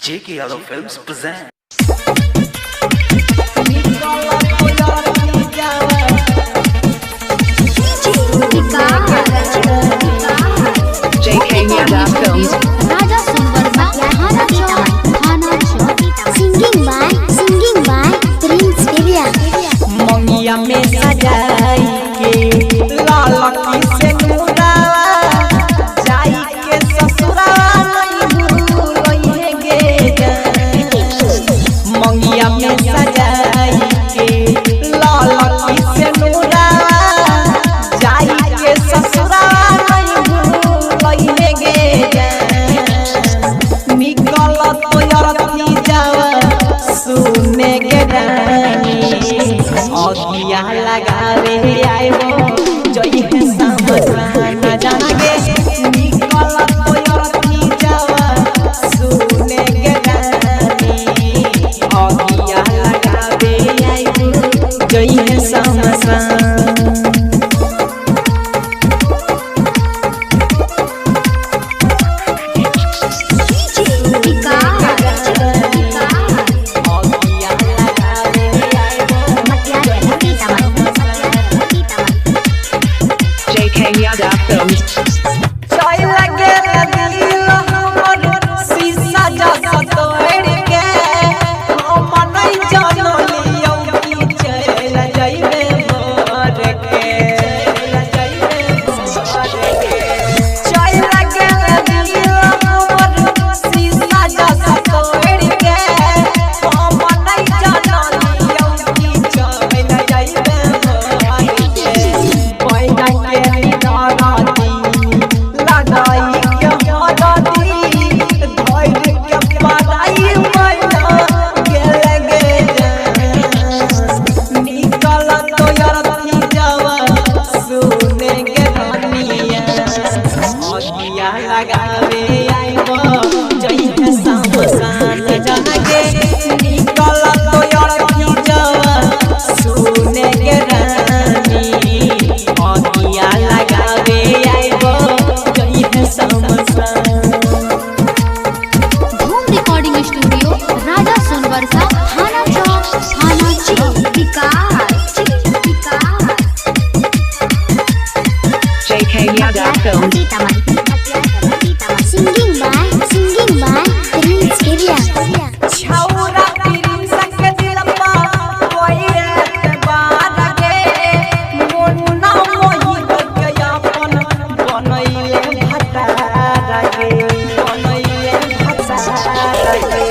J.K. Yadav Films present. J.K. Yadav Films. Raja Sundarma Hana singing by Prince Divya. मंगिया में सजाई के लाल की से मुरावा जाई के ससुरा नहीं भूलइहे गे मंगिया में सजाई के लाल की से मुरावा जाई के ससुरा नहीं भूलइहे गे निकल तो यरती जावा सुने के रानी अगिया लगावे आइबो जई है समझना जागे निकल तो यरती जावा सुने के रानी अगिया लगावे आइबो जई है समझना J.K. Yadav Films. चाय लगे दिल हमर शीशा जैसा तोड़ के हम नहीं जानो लियो की चल जाइबे मोर के चाय लगे दिल हमर शीशा जैसा तोड़ के हम नहीं जानो लियो की चल जाइबे मोर के कोई नहीं लगावे आइबो जई है समसान जागे निकल तो यरती जावा सुने के रानी अगिया लगावे आइबो जई है समसान Home Recording Studio Raja Sundarma Hana J.K. Yadav Films. Singing by Prince Divya. छौरा प्रिंस के दिलपा कोई बार गे मोना मोहित के अपन बनैले भटारा गे बनैले भटारा गे